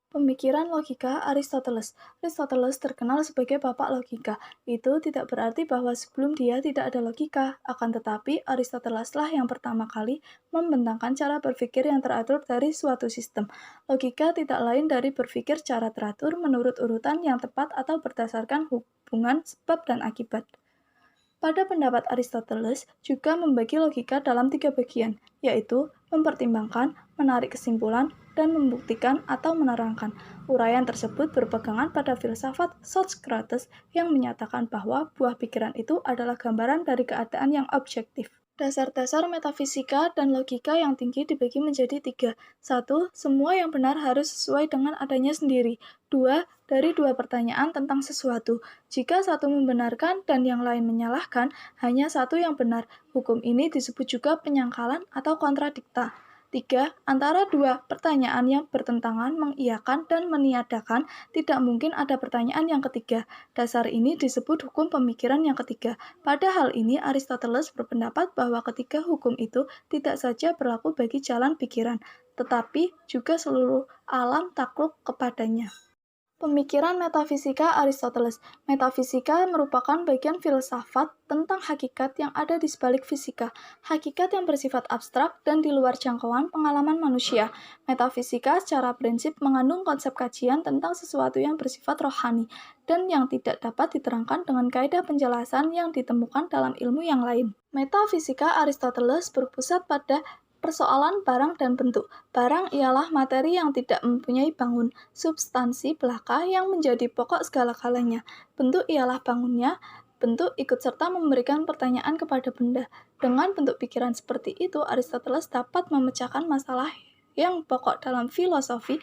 Pemikiran logika Aristoteles. Aristoteles terkenal sebagai bapak logika. Itu tidak berarti bahwa sebelum dia tidak ada logika. Akan tetapi, Aristoteleslah yang pertama kali membentangkan cara berpikir yang teratur dari suatu sistem. Logika tidak lain dari berpikir secara teratur menurut urutan yang tepat atau berdasarkan hubungan sebab dan akibat. Pada pendapat Aristoteles juga membagi logika dalam 3 bagian, yaitu mempertimbangkan, menarik kesimpulan, dan membuktikan atau menerangkan. Uraian tersebut berpegangan pada filsafat Socrates yang menyatakan bahwa buah pikiran itu adalah gambaran dari keadaan yang objektif. Dasar-dasar metafisika dan logika yang tinggi dibagi menjadi 3. 1. Semua yang benar harus sesuai dengan adanya sendiri. 2. Dari 2 pertanyaan tentang sesuatu. Jika satu membenarkan dan yang lain menyalahkan, hanya satu yang benar. Hukum ini disebut juga penyangkalan atau kontradikta. 3. Antara 2 pertanyaan yang bertentangan, mengiyakan dan meniadakan, tidak mungkin ada pertanyaan yang ketiga. Dasar ini disebut hukum pemikiran yang ketiga. Pada hal ini, Aristoteles berpendapat bahwa ketiga hukum itu tidak saja berlaku bagi jalan pikiran, tetapi juga seluruh alam takluk kepadanya. Pemikiran metafisika Aristoteles. Metafisika merupakan bagian filsafat tentang hakikat yang ada di sebalik fisika, hakikat yang bersifat abstrak dan di luar jangkauan pengalaman manusia. Metafisika secara prinsip mengandung konsep kajian tentang sesuatu yang bersifat rohani dan yang tidak dapat diterangkan dengan kaidah penjelasan yang ditemukan dalam ilmu yang lain. Metafisika Aristoteles berpusat pada persoalan barang dan bentuk. Barang ialah materi yang tidak mempunyai bangun, substansi belaka yang menjadi pokok segala-galanya. Bentuk ialah bangunnya, bentuk ikut serta memberikan pertanyaan kepada benda. Dengan bentuk pikiran seperti itu, Aristoteles dapat memecahkan masalah yang pokok dalam filosofi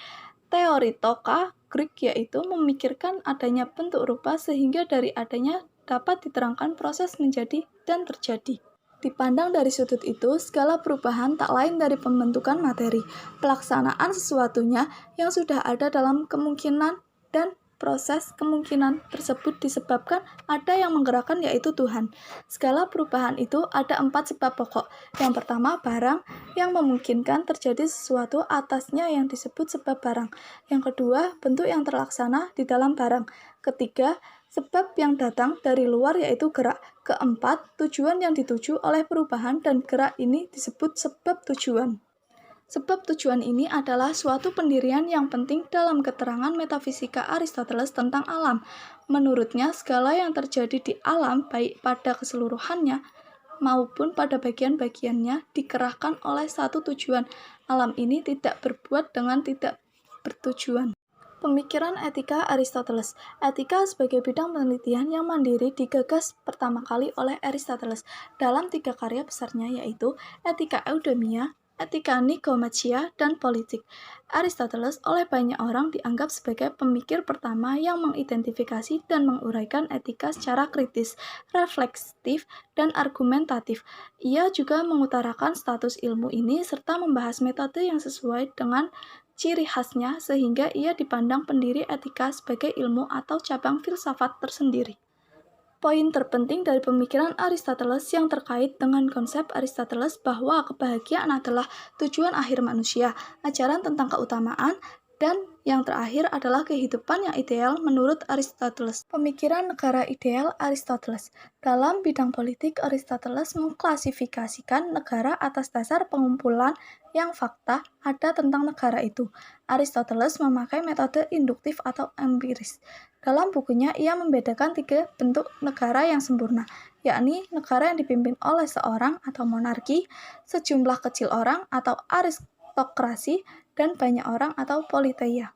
teoritoka Greek, yaitu memikirkan adanya bentuk rupa sehingga dari adanya dapat diterangkan proses menjadi dan terjadi. Dipandang dari sudut itu, segala perubahan tak lain dari pembentukan materi, pelaksanaan sesuatunya yang sudah ada dalam kemungkinan dan proses kemungkinan tersebut disebabkan ada yang menggerakkan, yaitu Tuhan. Segala perubahan itu ada 4 sebab pokok. Yang pertama, barang yang memungkinkan terjadi sesuatu atasnya yang disebut sebab barang. Yang kedua, bentuk yang terlaksana di dalam barang. Ketiga, sebab yang datang dari luar, yaitu gerak. Keempat, tujuan yang dituju oleh perubahan dan gerak ini disebut sebab tujuan. Sebab tujuan ini adalah suatu pendirian yang penting dalam keterangan metafisika Aristoteles tentang alam. Menurutnya, segala yang terjadi di alam, baik pada keseluruhannya maupun pada bagian-bagiannya, dikerahkan oleh satu tujuan. Alam ini tidak berbuat dengan tidak bertujuan. Pemikiran etika Aristoteles. Etika sebagai bidang penelitian yang mandiri digagas pertama kali oleh Aristoteles dalam 3 karya besarnya, yaitu Etika Eudemia, Etika Nikomacheia, dan Politik. Aristoteles oleh banyak orang dianggap sebagai pemikir pertama yang mengidentifikasi dan menguraikan etika secara kritis, refleksif, dan argumentatif. Ia juga mengutarakan status ilmu ini serta membahas metode yang sesuai dengan ciri khasnya sehingga ia dipandang pendiri etika sebagai ilmu atau cabang filsafat tersendiri. Poin terpenting dari pemikiran Aristoteles yang terkait dengan konsep Aristoteles bahwa kebahagiaan adalah tujuan akhir manusia, ajaran tentang keutamaan, dan yang terakhir adalah kehidupan yang ideal menurut Aristoteles. Pemikiran negara ideal Aristoteles. Dalam bidang politik, Aristoteles mengklasifikasikan negara atas dasar pengumpulan yang fakta ada tentang negara itu. Aristoteles memakai metode induktif atau empiris. Dalam bukunya, ia membedakan 3 bentuk negara yang sempurna, yakni negara yang dipimpin oleh seorang atau monarki, sejumlah kecil orang atau aristokrasi, dan banyak orang atau politeia.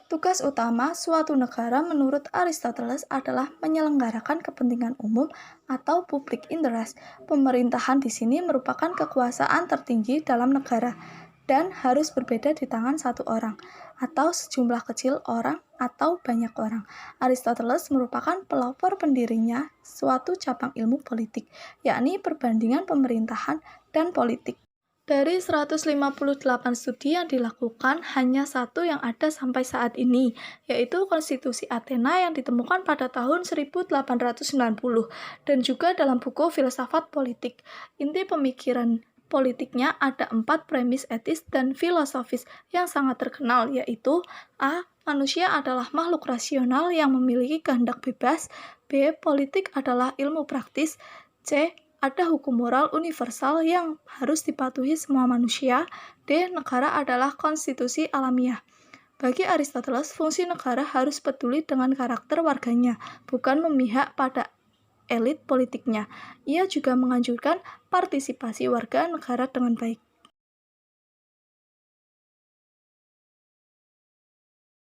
Tugas utama suatu negara menurut Aristoteles adalah menyelenggarakan kepentingan umum atau public interest. Pemerintahan di sini merupakan kekuasaan tertinggi dalam negara dan harus berbeda di tangan satu orang, atau sejumlah kecil orang, atau banyak orang. Aristoteles merupakan pelopor pendirinya suatu cabang ilmu politik, yakni perbandingan pemerintahan dan politik. Dari 158 studi yang dilakukan, hanya satu yang ada sampai saat ini, yaitu Konstitusi Athena yang ditemukan pada tahun 1890, dan juga dalam buku Filsafat Politik. Inti pemikiran politiknya ada 4 premis etis dan filosofis yang sangat terkenal, yaitu A. Manusia adalah makhluk rasional yang memiliki kehendak bebas. B. Politik adalah ilmu praktis. C. Ada hukum moral universal yang harus dipatuhi semua manusia. D. Negara adalah konstitusi alamiah. Bagi Aristoteles, fungsi negara harus peduli dengan karakter warganya, bukan memihak pada elit politiknya. Ia juga menganjurkan partisipasi warga negara dengan baik.